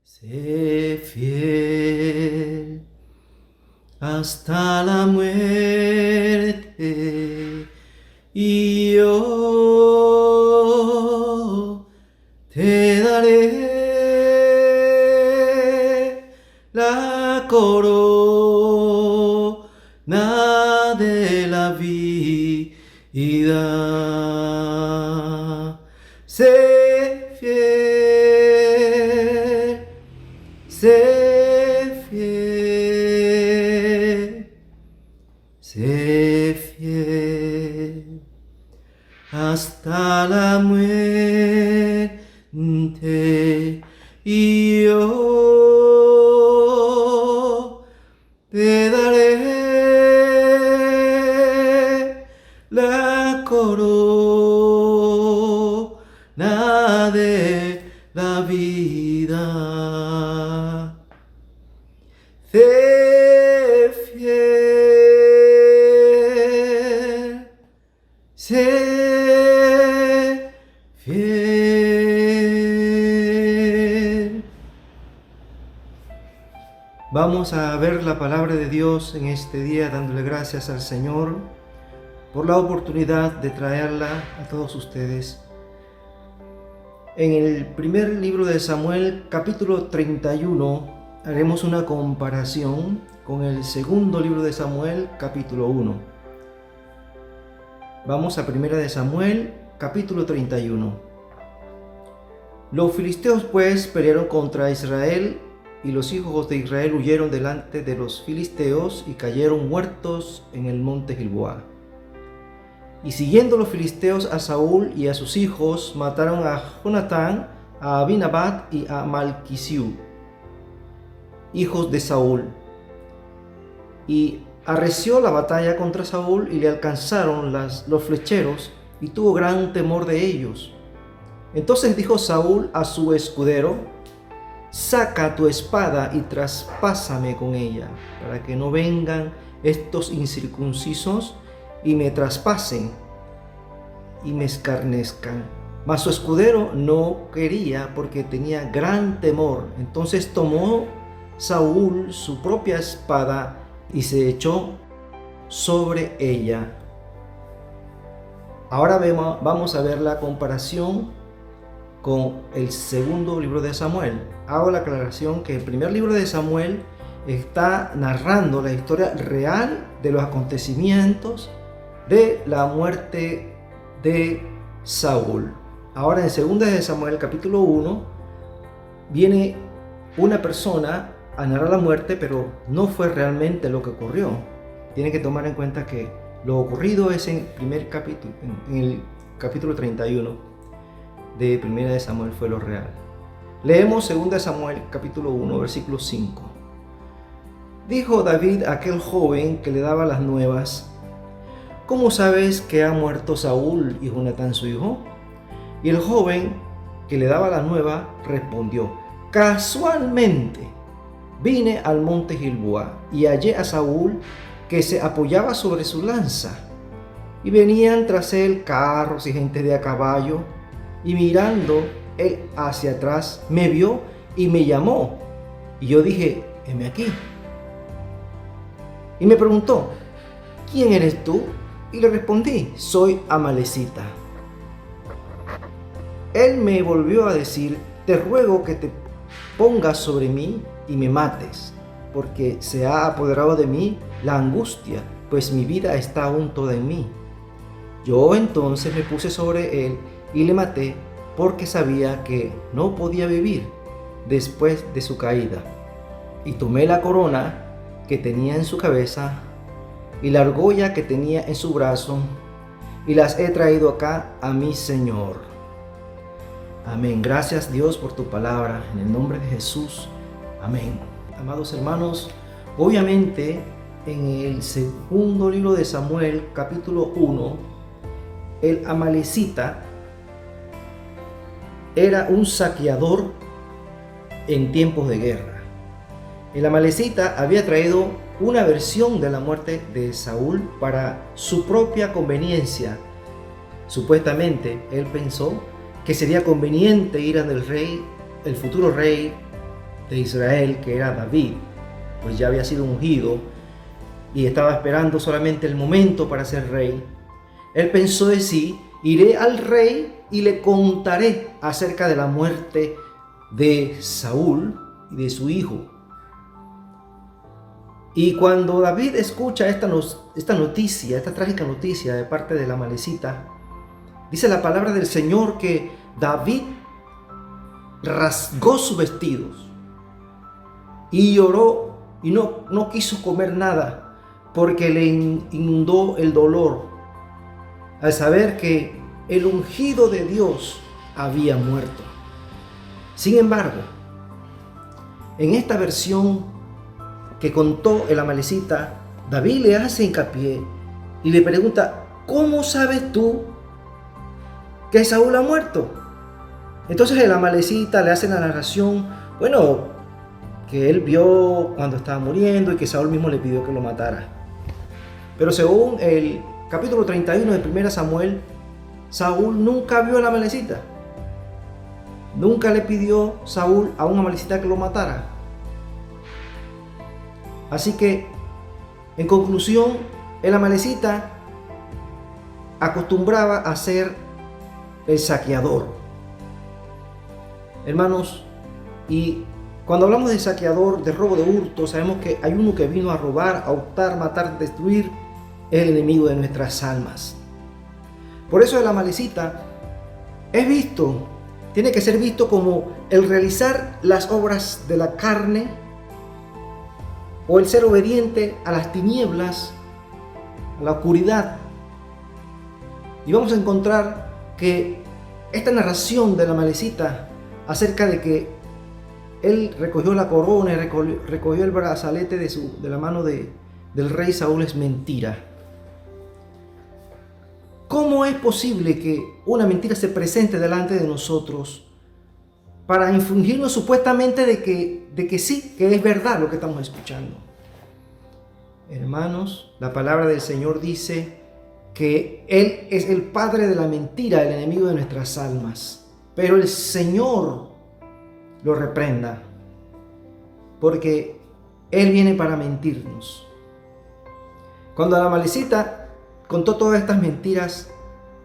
Sé fiel hasta la muerte y yo te daré la corona de la vida. Sé fiel, sé fiel, sé fiel hasta la muerte y yo te daré la corona de la vida. Sé fiel, sé fiel. Vamos a ver la palabra de Dios en este día, dándole gracias al Señor por la oportunidad de traerla a todos ustedes. En el primer libro de Samuel, capítulo 31, haremos una comparación con el segundo libro de Samuel, capítulo 1. Vamos a primera de Samuel, capítulo 31. Los filisteos pues pelearon contra Israel, y los hijos de Israel huyeron delante de los filisteos y cayeron muertos en el monte Gilboa. Y siguiendo los filisteos a Saúl y a sus hijos, mataron a Jonatán, a Abinadab y a Malquisiú, hijos de Saúl. Y arreció la batalla contra Saúl y le alcanzaron los flecheros, y tuvo gran temor de ellos. Entonces dijo Saúl a su escudero: saca tu espada y traspásame con ella, para que no vengan estos incircuncisos y me traspasen y me escarnezcan. Mas su escudero no quería, porque tenía gran temor. Entonces tomó Saúl su propia espada y se echó sobre ella. Ahora vamos a ver la comparación con el segundo libro de Samuel. Hago la aclaración que el primer libro de Samuel está narrando la historia real de los acontecimientos de la muerte de Saúl. Ahora en segunda de Samuel capítulo 1 viene una persona a narrar la muerte, pero no fue realmente lo que ocurrió. Tienen que tomar en cuenta que lo ocurrido es en primer capítulo, en el capítulo 31 de primera de Samuel fue lo real. Leemos segunda de Samuel capítulo 1 versículo 5. Dijo David a aquel joven que le daba las nuevas: ¿cómo sabes que ha muerto Saúl y Jonatán su hijo? Y el joven que le daba la nueva respondió: casualmente vine al monte Gilboa y hallé a Saúl que se apoyaba sobre su lanza, y venían tras él carros y gente de a caballo, y mirando él hacia atrás me vio y me llamó, y yo dije: heme aquí. Y me preguntó: ¿quién eres tú? Y le respondí: soy amalecita. Él me volvió a decir: te ruego que te pongas sobre mí y me mates, porque se ha apoderado de mí la angustia, pues mi vida está aún toda en mí. Yo entonces me puse sobre él y le maté, porque sabía que no podía vivir después de su caída. Y tomé la corona que tenía en su cabeza y la argolla que tenía en su brazo, y las he traído acá a mi Señor. Amén. Gracias, Dios, por tu palabra, en el nombre de Jesús. Amén. Amados hermanos, obviamente en el segundo libro de Samuel, capítulo 1, el amalecita era un saqueador en tiempos de guerra. El amalecita había traído una versión de la muerte de Saúl para su propia conveniencia. Supuestamente él pensó que sería conveniente ir al rey, el futuro rey de Israel, que era David, pues ya había sido ungido y estaba esperando solamente el momento para ser rey. Él pensó de sí: iré al rey y le contaré acerca de la muerte de Saúl y de su hijo. Y cuando David escucha esta noticia, esta trágica noticia de parte de la Amalecita, dice la palabra del Señor que David rasgó sus vestidos y lloró y no quiso comer nada porque le inundó el dolor al saber que el ungido de Dios había muerto. Sin embargo, en esta versión que contó el Amalecita, David le hace hincapié y le pregunta: ¿cómo sabes tú que Saúl ha muerto? Entonces el Amalecita le hace la narración, bueno, que él vio cuando estaba muriendo y que Saúl mismo le pidió que lo matara. Pero según el capítulo 31 de 1 Samuel, Saúl nunca vio al Amalecita. Nunca le pidió Saúl a un Amalecita que lo matara. Así que, en conclusión, el Amalecita acostumbraba a ser el saqueador. Hermanos, y cuando hablamos de saqueador, de robo, de hurto, sabemos que hay uno que vino a robar, a hurtar, matar, destruir, el enemigo de nuestras almas. Por eso el Amalecita tiene que ser visto como el realizar las obras de la carne, o el ser obediente a las tinieblas, a la oscuridad. Y vamos a encontrar que esta narración de la Amalecita acerca de que él recogió la corona y recogió el brazalete de la mano del rey Saúl es mentira. ¿Cómo es posible que una mentira se presente delante de nosotros para infringirnos supuestamente de que sí, que es verdad lo que estamos escuchando? Hermanos, la palabra del Señor dice que Él es el padre de la mentira, el enemigo de nuestras almas. Pero el Señor lo reprenda, porque Él viene para mentirnos. Cuando la Amalecita contó todas estas mentiras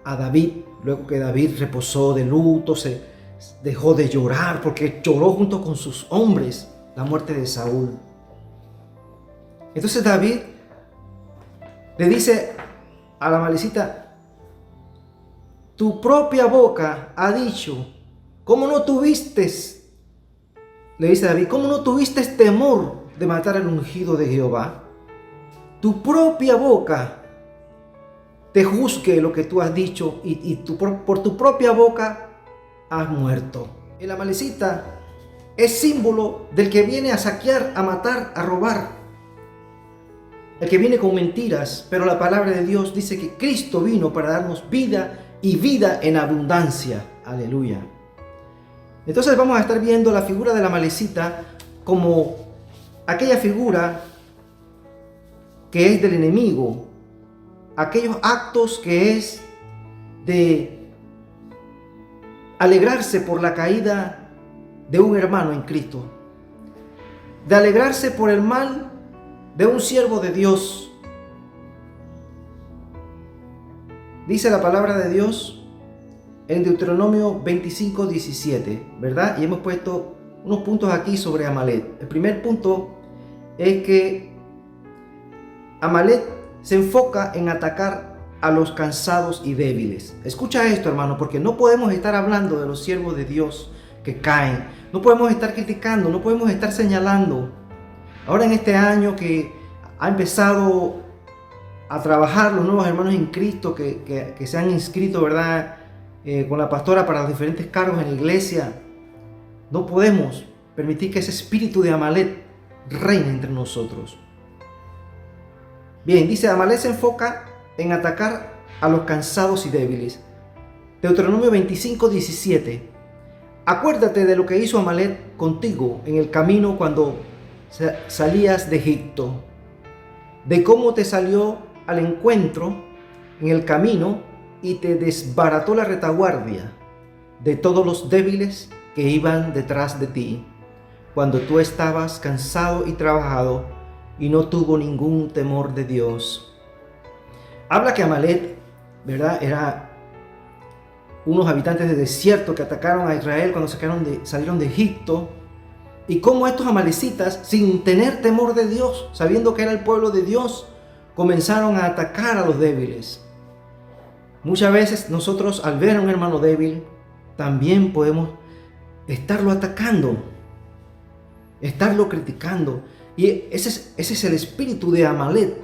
a David, luego que David reposó de luto, se dejó de llorar porque lloró junto con sus hombres la muerte de Saúl. Entonces David le dice a la Amalecita: tu propia boca ha dicho, ¿cómo no tuviste? Le dice David: ¿cómo no tuviste temor de matar al ungido de Jehová? Tu propia boca te juzgue lo que tú has dicho y por tu propia boca has muerto. El Amalecita es símbolo del que viene a saquear, a matar, a robar. El que viene con mentiras, pero la palabra de Dios dice que Cristo vino para darnos vida y vida en abundancia. Aleluya. Entonces vamos a estar viendo la figura de la Amalecita como aquella figura que es del enemigo, aquellos actos que es de alegrarse por la caída de un hermano en Cristo, de alegrarse por el mal de un siervo de Dios. Dice la palabra de Dios en Deuteronomio 25:17, ¿verdad? Y hemos puesto unos puntos aquí sobre Amalek. El primer punto es que Amalek se enfoca en atacar a los cansados y débiles. Escucha esto, hermano, porque no podemos estar hablando de los siervos de Dios que caen. No podemos estar criticando, no podemos estar señalando. Ahora en este año que ha empezado a trabajar los nuevos hermanos en Cristo que se han inscrito, ¿verdad? Con la pastora para los diferentes cargos en la iglesia, no podemos permitir que ese espíritu de Amalek reine entre nosotros. Bien, dice: Amalek se enfoca en atacar a los cansados y débiles. Deuteronomio 25:17. Acuérdate de lo que hizo Amalek contigo en el camino cuando salías de Egipto, de cómo te salió al encuentro en el camino y te desbarató la retaguardia, de todos los débiles que iban detrás de ti, cuando tú estabas cansado y trabajado y no tuvo ningún temor de Dios. Habla que Amalek, ¿verdad?, era unos habitantes de desierto que atacaron a Israel cuando salieron de Egipto, y cómo estos amalecitas, sin tener temor de Dios, sabiendo que era el pueblo de Dios, comenzaron a atacar a los débiles. Muchas veces nosotros, al ver a un hermano débil, también podemos estarlo atacando, estarlo criticando. Y ese es el espíritu de Amalek,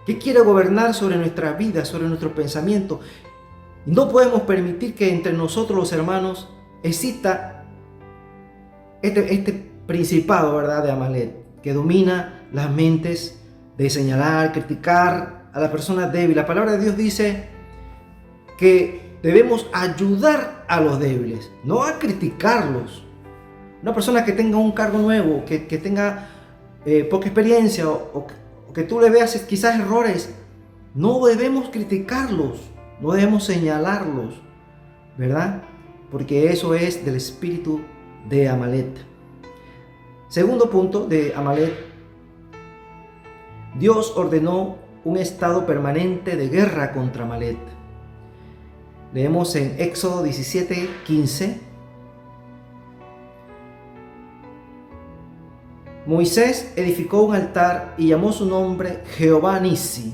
que quiere gobernar sobre nuestra vida, sobre nuestro pensamiento. No podemos permitir que entre nosotros los hermanos exista este principado, ¿verdad?, de Amalek, que domina las mentes, de señalar, criticar a la persona débil. La palabra de Dios dice que debemos ayudar a los débiles, no a criticarlos. Una persona que tenga un cargo nuevo, que tenga poca experiencia o que tú le veas quizás errores, no debemos criticarlos, no debemos señalarlos, ¿verdad? Porque eso es del espíritu de Amalek. Segundo punto de Amalek: Dios ordenó un estado permanente de guerra contra Amalek. Leemos en Éxodo 17:15. Moisés edificó un altar y llamó su nombre Jehová Nisi.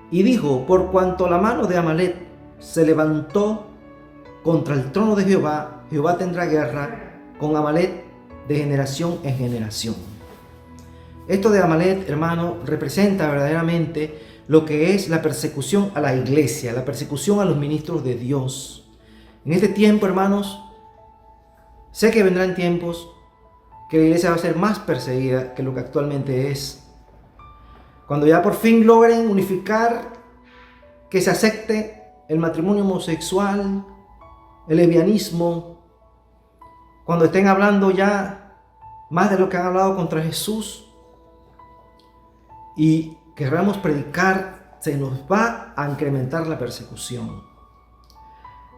Y dijo: por cuanto la mano de Amalek se levantó contra el trono de Jehová, Jehová tendrá guerra con Amalek de generación en generación. Esto de Amalek, hermano, representa verdaderamente lo que es la persecución a la iglesia, la persecución a los ministros de Dios. En este tiempo, hermanos, sé que vendrán tiempos que la iglesia va a ser más perseguida que lo que actualmente es. Cuando ya por fin logren unificar, que se acepte el matrimonio homosexual, el lesbianismo, cuando estén hablando ya más de lo que han hablado contra Jesús y querramos predicar, se nos va a incrementar la persecución.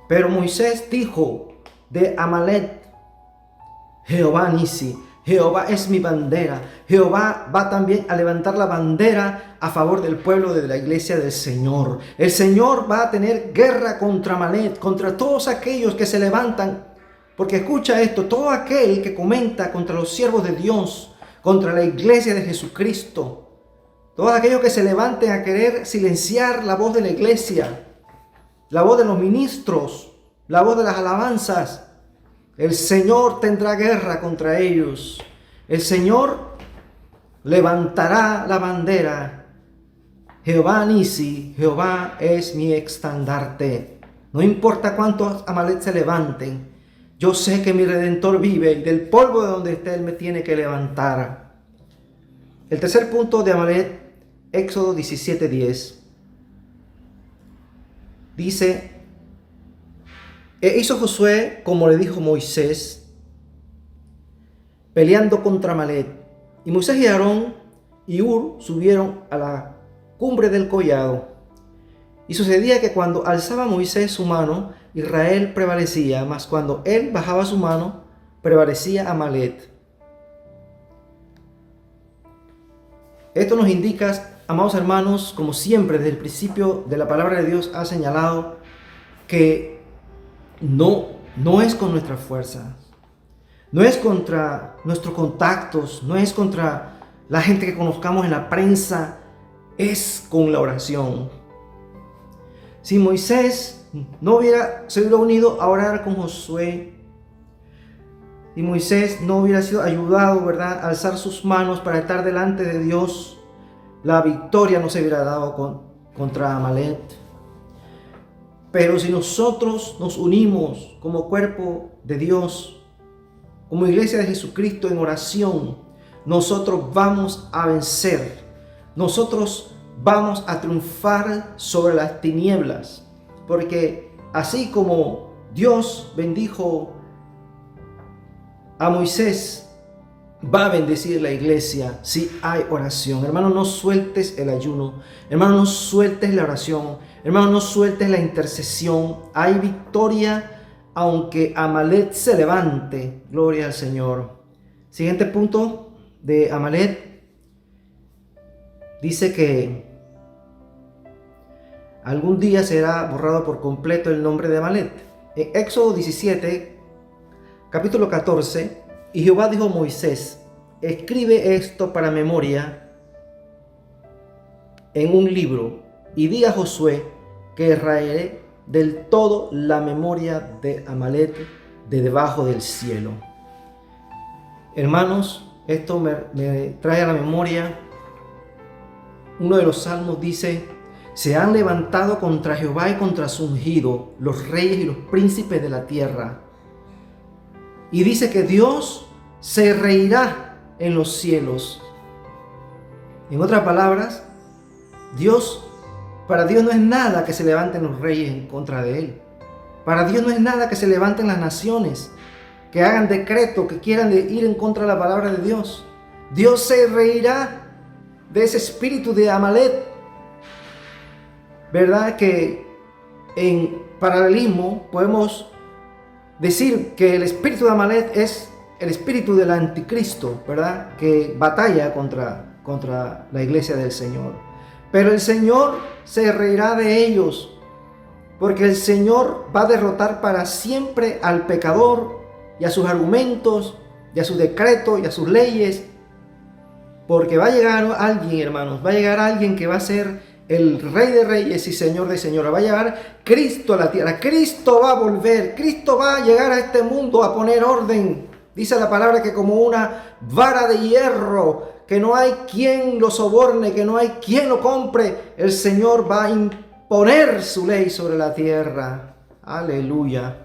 Pero Moisés dijo de Amalek: Jehová Nisi, Jehová es mi bandera. Jehová va también a levantar la bandera a favor del pueblo de la iglesia del Señor. El Señor va a tener guerra contra Amalek, contra todos aquellos que se levantan. Porque escucha esto: todo aquel que comenta contra los siervos de Dios, contra la iglesia de Jesucristo, todos aquellos que se levanten a querer silenciar la voz de la iglesia, la voz de los ministros, la voz de las alabanzas, el Señor tendrá guerra contra ellos. El Señor levantará la bandera. Jehová Nisi, Jehová es mi estandarte. No importa cuántos Amalek se levanten, yo sé que mi Redentor vive y del polvo de donde esté Él me tiene que levantar. El tercer punto de Amalek, Éxodo 17:10, dice: e hizo Josué como le dijo Moisés, peleando contra Amalek. Y Moisés y Aarón y Hur subieron a la cumbre del collado. Y sucedía que cuando alzaba Moisés su mano, Israel prevalecía, mas cuando él bajaba su mano, prevalecía Amalek. Esto nos indica, amados hermanos, como siempre desde el principio de la palabra de Dios ha señalado, que no es con nuestra fuerza, no es contra nuestros contactos, no es contra la gente que conozcamos en la prensa, es con la oración. Si Moisés se hubiera unido a orar con Josué, si Moisés no hubiera sido ayudado, ¿verdad?, a alzar sus manos para estar delante de Dios, la victoria no se hubiera dado contra Amalek. Pero si nosotros nos unimos como cuerpo de Dios, como iglesia de Jesucristo en oración, nosotros vamos a vencer. Nosotros vamos a triunfar sobre las tinieblas. Porque así como Dios bendijo a Moisés, va a bendecir la iglesia si hay oración. Hermano, no sueltes el ayuno. Hermano, no sueltes la oración. Hermano, no sueltes la intercesión. Hay victoria aunque Amalek se levante. Gloria al Señor. Siguiente punto de Amalek. Dice que algún día será borrado por completo el nombre de Amalek. En Éxodo 17, capítulo 14, y Jehová dijo a Moisés: escribe esto para memoria en un libro, y di a Josué que raeré del todo la memoria de Amalek de debajo del cielo. Hermanos, esto me trae a la memoria, uno de los salmos dice: se han levantado contra Jehová y contra su ungido los reyes y los príncipes de la tierra. Y dice que Dios se reirá en los cielos. En otras palabras, para Dios no es nada que se levanten los reyes en contra de Él. Para Dios no es nada que se levanten las naciones, que hagan decreto, que quieran ir en contra de la palabra de Dios. Dios se reirá de ese espíritu de Amalek. ¿Verdad que en paralelismo podemos decir que el espíritu de Amalek es el espíritu del anticristo, ¿verdad? Que batalla contra la iglesia del Señor. Pero el Señor se reirá de ellos, porque el Señor va a derrotar para siempre al pecador y a sus argumentos, y a sus decretos, y a sus leyes. Porque va a llegar alguien, hermanos, va a llegar alguien que va a ser el Rey de Reyes y Señor de Señores. Va a llegar Cristo a la tierra. Cristo va a volver. Cristo va a llegar a este mundo a poner orden. Dice la palabra que como una vara de hierro, que no hay quien lo soborne, que no hay quien lo compre, el Señor va a imponer su ley sobre la tierra. Aleluya.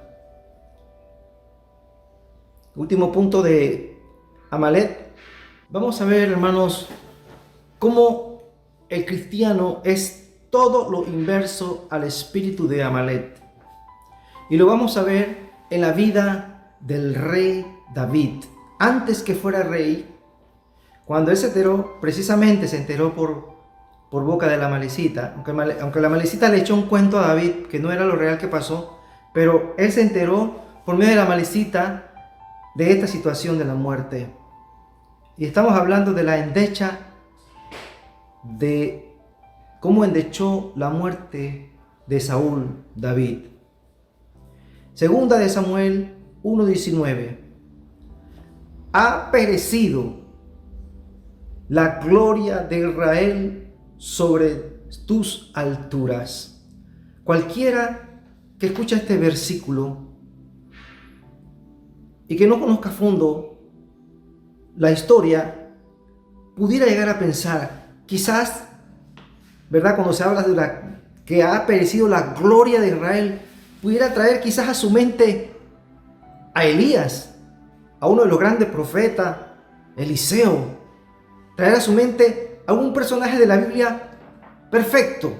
Último punto de Amalek. Vamos a ver, hermanos, cómo el cristiano es todo lo inverso al espíritu de Amalek. Y lo vamos a ver en la vida del rey David. Antes que fuera rey, cuando él se enteró, precisamente se enteró por boca de la amalecita, aunque la amalecita le echó un cuento a David que no era lo real que pasó, pero él se enteró por medio de la amalecita de esta situación de la muerte. Y estamos hablando de la endecha, de cómo endechó la muerte de Saúl, David. Segunda de Samuel 1:19. Ha perecido la gloria de Israel sobre tus alturas. Cualquiera que escucha este versículo y que no conozca a fondo la historia, pudiera llegar a pensar, quizás, ¿verdad? Cuando se habla de que ha perecido la gloria de Israel, pudiera traer quizás a su mente a Elías, a uno de los grandes profetas, Eliseo, traer a su mente a un personaje de la Biblia perfecto,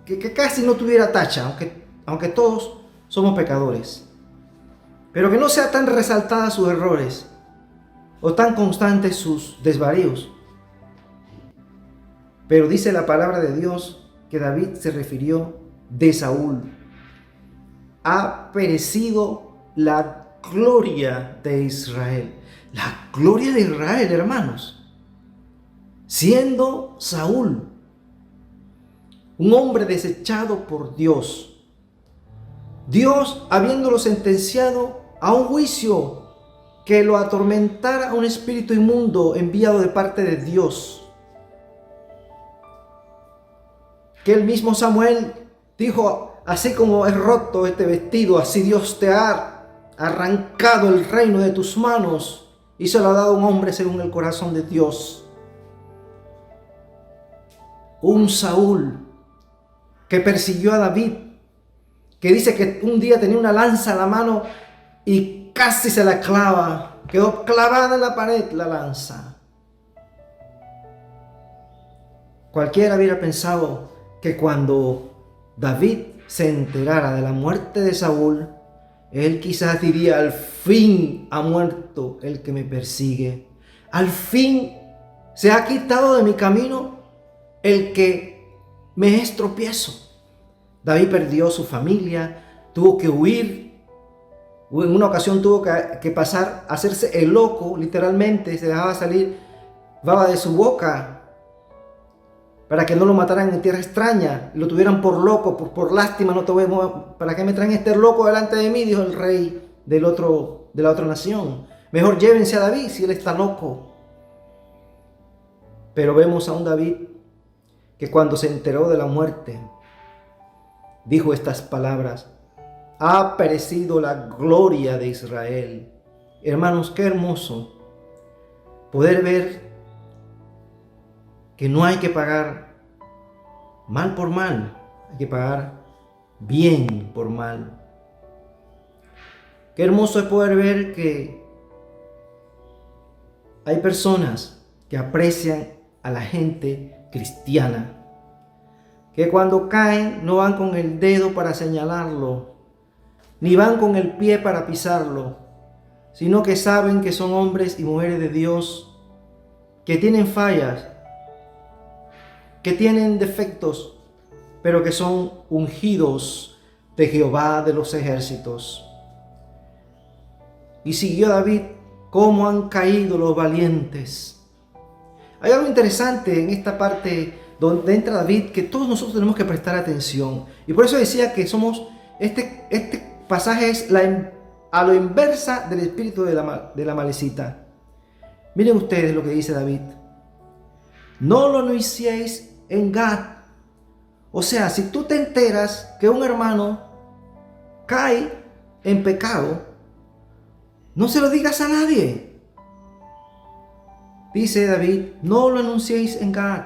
que casi no tuviera tacha, aunque todos somos pecadores, pero que no sea tan resaltada sus errores o tan constantes sus desvaríos. Pero dice la palabra de Dios que David se refirió de Saúl. Ha perecido la gloria de Israel. La gloria de Israel, hermanos. Siendo Saúl un hombre desechado por Dios. Dios habiéndolo sentenciado a un juicio que lo atormentara un espíritu inmundo enviado de parte de Dios. Que el mismo Samuel dijo: así como es roto este vestido, así Dios te ha arrancado el reino de tus manos y se lo ha dado a un hombre según el corazón de Dios. Un Saúl que persiguió a David, que dice que un día tenía una lanza en la mano y casi se la clava, quedó clavada en la pared la lanza. Cualquiera hubiera pensado que cuando David se enterara de la muerte de Saúl, él quizás diría: al fin ha muerto el que me persigue, al fin se ha quitado de mi camino el que me es tropiezo. David perdió su familia, tuvo que huir. En una ocasión tuvo que pasar a hacerse el loco, literalmente, se dejaba salir baba de su boca para que no lo mataran en tierra extraña, lo tuvieran por loco, por lástima, no te voy a, ¿para qué me traen este loco delante de mí?, dijo el rey de la otra nación. Mejor llévense a David si él está loco. Pero vemos a un David que cuando se enteró de la muerte, dijo estas palabras: ha perecido la gloria de Israel. Hermanos, qué hermoso poder ver que no hay que pagar mal por mal, hay que pagar bien por mal. Qué hermoso es poder ver que hay personas que aprecian a la gente cristiana, que cuando caen no van con el dedo para señalarlo, ni van con el pie para pisarlo, sino que saben que son hombres y mujeres de Dios, que tienen fallas, que tienen defectos, pero que son ungidos de Jehová de los ejércitos. Y siguió David: cómo han caído los valientes. Hay algo interesante en esta parte donde entra David que todos nosotros tenemos que prestar atención. Y por eso decía que somos, este pasaje es a lo inversa del espíritu de la malecita. Miren ustedes lo que dice David: no lo anunciéis en Gad. O sea, si tú te enteras que un hermano cae en pecado, no se lo digas a nadie. Dice David: no lo anunciéis en Gad.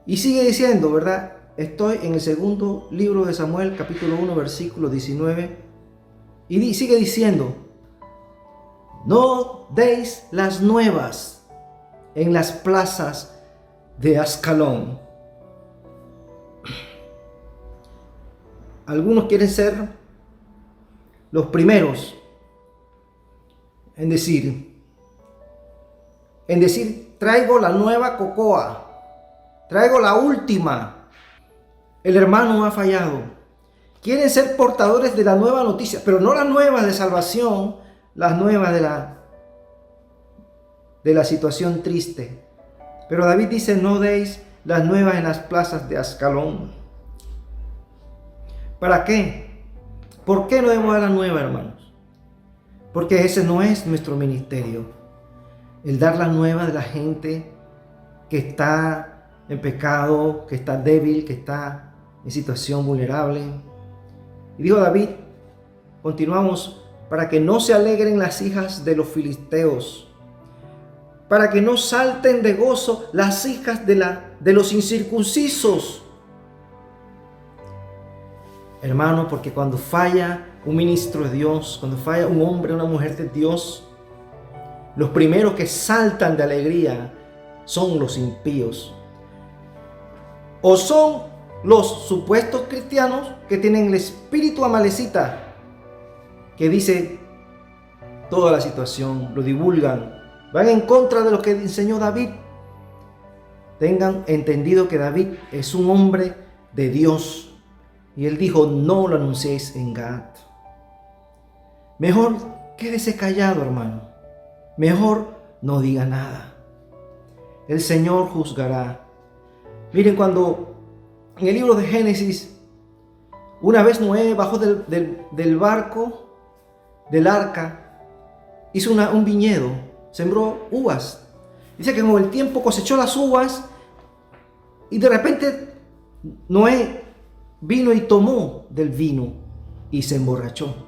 Y sigue diciendo, ¿verdad? Estoy en el segundo libro de Samuel, capítulo 1, versículo 19. Y sigue diciendo: no deis las nuevas en las plazas de Ascalón. Algunos quieren ser los primeros en decir, traigo la nueva cocoa, traigo la última. El hermano ha fallado. Quieren ser portadores de la nueva noticia, pero no las nuevas de salvación, las nuevas de la situación triste. Pero David dice: no deis las nuevas en las plazas de Ascalón. ¿Para qué? ¿Por qué no debemos dar la nueva, hermanos? Porque ese no es nuestro ministerio. El dar la nueva de la gente que está en pecado, que está débil, que está en situación vulnerable. Y dijo David, continuamos: para que no se alegren las hijas de los filisteos, para que no salten de gozo las hijas de los incircuncisos. Hermano, porque cuando falla un ministro de Dios, cuando falla un hombre, una mujer de Dios, los primeros que saltan de alegría son los impíos. O son los supuestos cristianos que tienen el espíritu amalecita, que dice toda la situación, lo divulgan, van en contra de lo que enseñó David. Tengan entendido que David es un hombre de Dios. Y él dijo: no lo anunciéis en Gad. Mejor quédese callado, hermano. Mejor no diga nada. El Señor juzgará. Miren, cuando en el libro de Génesis, una vez Noé bajó del barco, del arca, hizo un viñedo, sembró uvas. Dice que con el tiempo cosechó las uvas y de repente Noé vino y tomó del vino y se emborrachó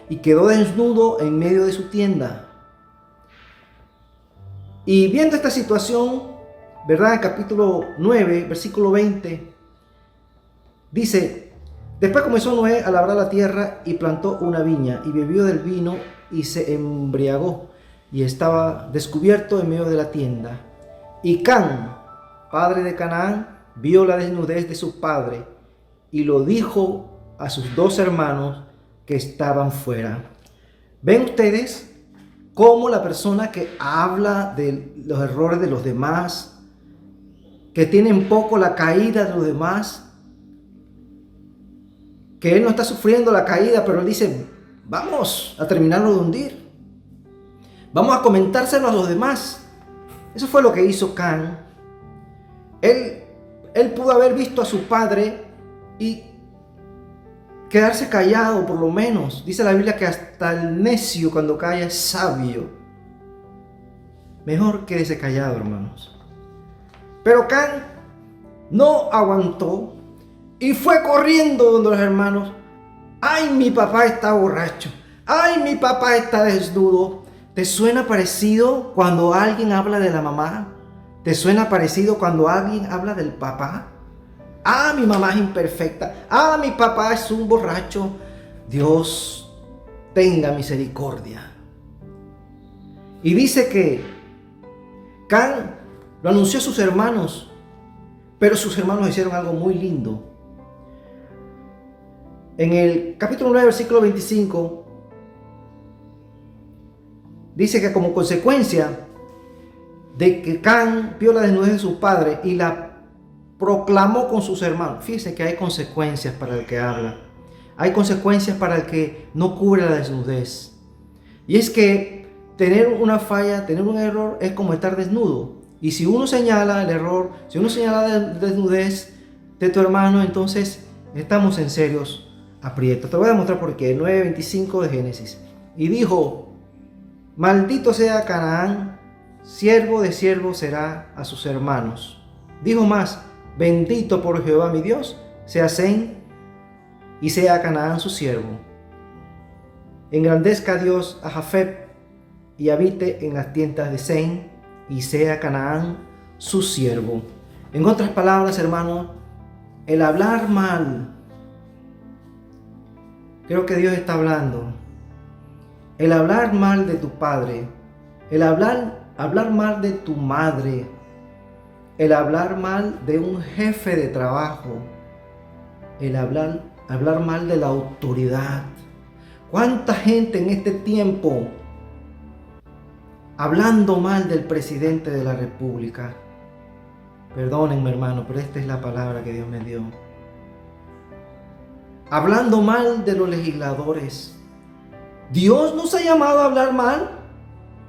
y quedó desnudo en medio de su tienda. Y viendo esta situación, ¿verdad? Capítulo 9, versículo 20, dice: después comenzó Noé a labrar la tierra y plantó una viña y bebió del vino y se embriagó y estaba descubierto en medio de la tienda. Y Cam, padre de Canaán, vio la desnudez de su padre y lo dijo a sus dos hermanos que estaban fuera. ¿Ven ustedes cómo la persona que habla de los errores de los demás, que tiene en poco la caída de los demás, que él no está sufriendo la caída, pero él dice, vamos a terminarlo de hundir. Vamos a comentárselo a los demás. Eso fue lo que hizo Can. Él pudo haber visto a su padre y quedarse callado, por lo menos. Dice la Biblia que hasta el necio cuando calla es sabio. Mejor quédese callado, hermanos. Pero Can no aguantó y fue corriendo donde los hermanos. ¡Ay, mi papá está borracho! ¡Ay, mi papá está desnudo! ¿Te suena parecido cuando alguien habla de la mamá? ¿Te suena parecido cuando alguien habla del papá? ¡Ah, mi mamá es imperfecta! ¡Ah, mi papá es un borracho! Dios tenga misericordia. Y dice que Can lo anunció a sus hermanos, pero sus hermanos hicieron algo muy lindo. En el capítulo 9, versículo 25, dice que como consecuencia de que Can vio la desnudez de su padre y la proclamó con sus hermanos. Fíjense que hay consecuencias para el que habla. Hay consecuencias para el que no cubre la desnudez. Y es que tener una falla, tener un error es como estar desnudo. Y si uno señala el error, si uno señala la desnudez de tu hermano, entonces estamos en serios aprietos. Te voy a demostrar por qué. 9:25 de Génesis. Y dijo, maldito sea Canaán, siervo de siervo será a sus hermanos. Dijo más, bendito por Jehová mi Dios, sea Sem y sea Canaán su siervo. Engrandezca Dios a Jafet y habite en las tiendas de Sem y sea Canaán su siervo. En otras palabras, hermano, el hablar mal, creo que Dios está hablando. El hablar mal de tu padre, el hablar mal de tu madre, el hablar mal de un jefe de trabajo, el hablar mal de la autoridad. ¿Cuánta gente en este tiempo hablando mal del presidente de la República? Perdónenme, hermano, pero esta es la palabra que Dios me dio. Hablando mal de los legisladores. ¿Dios nos ha llamado a hablar mal?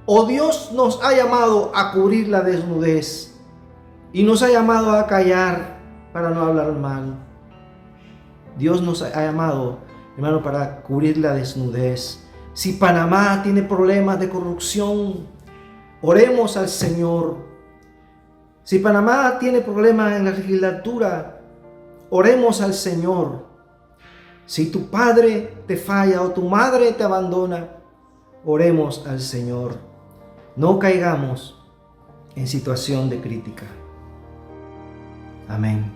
¿O Dios nos ha llamado a cubrir la desnudez? Y nos ha llamado a callar para no hablar mal. Dios nos ha llamado, hermano, para cubrir la desnudez. Si Panamá tiene problemas de corrupción, oremos al Señor. Si Panamá tiene problemas en la legislatura, oremos al Señor. Si tu padre te falla o tu madre te abandona, oremos al Señor. No caigamos en situación de crítica. Amén.